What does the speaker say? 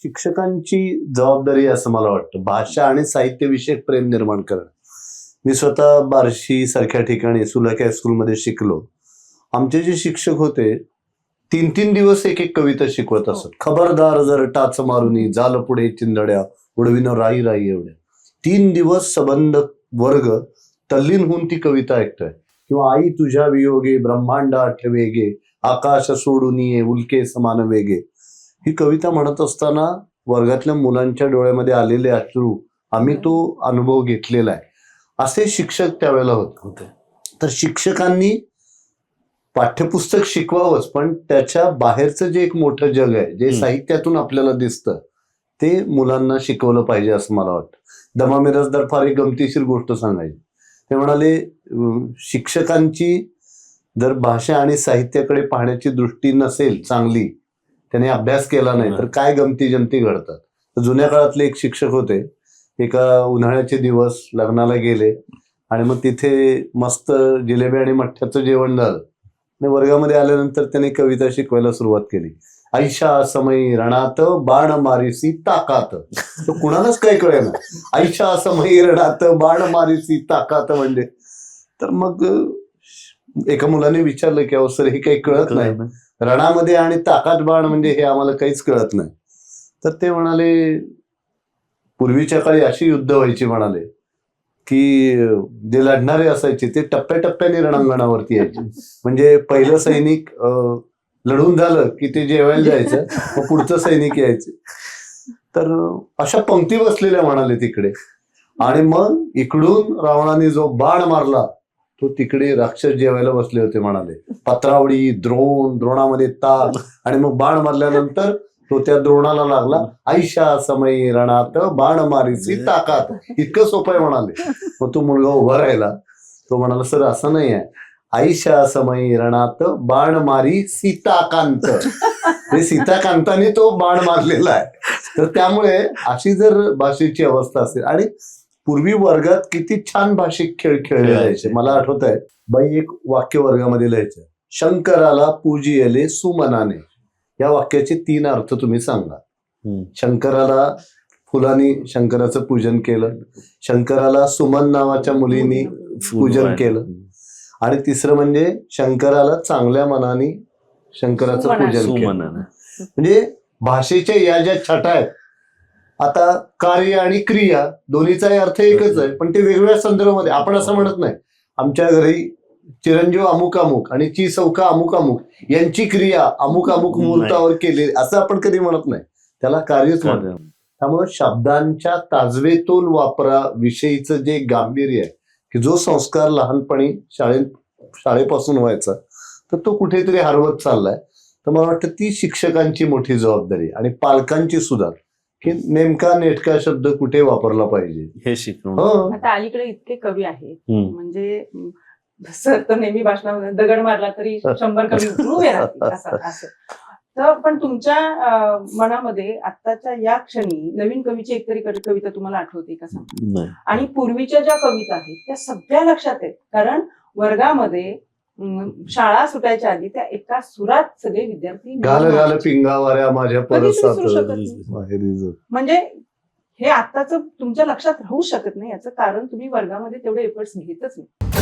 शिक्षकांची जबाबदारी असं मला वाटतं भाषा आणि साहित्य विषयक प्रेम निर्माण करणं. मी स्वतः बार्शी सारख्या ठिकाणी सुलाख्या स्कूलमध्ये शिकलो. आमचे जे शिक्षक होते 3-3 दिवस एक एक कविता शिकवत असत. खबरदार जर टाच मारुनी झालं पुढे चिंधड्या उडविनं राही राही एवढ्या. 3 दिवस सबंध वर्ग तल्लीन होऊन ती कविता ऐकतोय. किंवा आई तुझ्या वियोगे ब्रह्मांड आठवेगे आकाश सोडून ये उल्के समान वेगे. ही कविता म्हणत असताना वर्गातल्या मुलांच्या डोळ्यामध्ये आलेले अश्रू आम्ही तो अनुभव घेतलेला आहे. असे शिक्षक त्यावेळेला होते. तर शिक्षकांनी पाठ्यपुस्तक शिकवावंच पण त्याच्या बाहेरचं जे एक मोठं जग आहे जे साहित्यातून आपल्याला दिसतं ते मुलांना शिकवलं पाहिजे असं मला वाटतं. दमा मिरासदार फार एक गमतीशीर गोष्ट सांगायची. ते म्हणाले शिक्षकांची जर भाषा आणि साहित्याकडे पाहण्याची दृष्टी नसेल चांगली त्याने अभ्यास केला नाही तर काय गमती जमती घडतात. तर जुन्या काळातले एक शिक्षक होते. एका उन्हाळ्याचे दिवस लग्नाला गेले आणि मग तिथे मस्त जिलेबी आणि मठ्ठ्याचं जेवण झालं आणि वर्गामध्ये आल्यानंतर त्याने कविता शिकवायला सुरुवात केली. आयशा समयी रणात बाण मारीसी ताकात. तो कुणालाच काही कळेना. आयशा समयी रणात बाण मारीसी ताकात म्हणजे. तर मग एका मुलाने विचारलं की अहो सर हे काही कळत नाही रणामध्ये आणि ताकात बाण म्हणजे हे आम्हाला काहीच कळत नाही. तर ते म्हणाले पूर्वीच्या काळी अशी युद्ध व्हायची म्हणाले की जे लढणारे असायचे ते टप्प्याटप्प्याने रणांगणावरती यायचे. म्हणजे पहिलं सैनिक लढून झालं की ते जेवायला जायचं मग पुढचं सैनिक यायचे. तर अशा पंक्ती बसलेल्या म्हणाले तिकडे. आणि मग इकडून रावणाने जो बाण मारला तो तिकडे राक्षस जेवायला बसले होते म्हणाले. पत्रावळी द्रोणामध्ये ताक आणि मग बाण मारल्यानंतर तो त्या द्रोणाला लागला. आयशा समयी रणात बाण मारीसी ताकात. इतकं सोपं आहे म्हणाले. मग तो मुलगा उभा राहिला. तो म्हणाला सर असं नाही आहे. आयशा समयी रणात बाण मारी सीताकांत. हे सीताकांताने तो बाण मारलेला आहे. तर त्यामुळे अशी जर भाषेची अवस्था असेल आणि पूर्वी वर्गात किती छान भाषिक खेळ खेळले जायचे. मला आठवत आहे बाई एक वाक्य वर्गामध्ये लिहायचं. शंकराला पूजियले सुमनाने. या वाक्याचे 3 अर्थ तुम्ही सांगा. शंकराला फुलांनी शंकराचं पूजन केलं. शंकराला सुमन नावाच्या मुलीनी पूजन केलं. आणि तिसरं म्हणजे शंकराला चांगल्या मनाने शंकराचं पूजन केलं. म्हणजे भाषेच्या या ज्या छटा आहेत आता कार्य आणि क्रिया दोन्हीचाही अर्थ एकच आहे पण ते वेगवेगळ्या संदर्भामध्ये. आपण असं म्हणत नाही आमच्या घरी चिरंजीव अमुक अमुक आणि ची चौका अमुक अमुक यांची क्रिया अमुक अमुक मुहूर्तावर केली असं आपण कधी म्हणत नाही. त्याला कार्यच म्हणतात. त्यामुळे शब्दांच्या ताजवेतोल वापराविषयीचं जे गांभीर्य आहे की जो संस्कार लहानपणी शाळेपासून व्हायचा तर तो कुठेतरी हरवत चाललाय. तर मला वाटतं ती शिक्षकांची मोठी जबाबदारी आणि पालकांची सुद्धा की नेमका नेटका शब्द कुठे वापरला पाहिजे हे शिकवणं. आता अलीकडे इतके कवी आहेत म्हणजे सर तर नेहमी भाषणामध्ये दगड मारला तरी 100 कवी उभे राहतील असं. तर पण तुमच्या मनामध्ये आत्ताच्या या क्षणी नवीन कवीची एकतरी कविता तुम्हाला आठवते का सांग. आणि पूर्वीच्या ज्या कविता आहेत त्या सगळ्या लक्षात आहेत कारण वर्गामध्ये शाळा सुटायच्या आधी त्या एका सुरात सगळे विद्यार्थी गाल गाल पिंगावाऱ्या माझ्या परसात. म्हणजे हे आत्ताच तुमच्या लक्षात राहू शकत नाही याचं कारण तुम्ही वर्गामध्ये तेवढे एफर्ट्स घेतच नाही.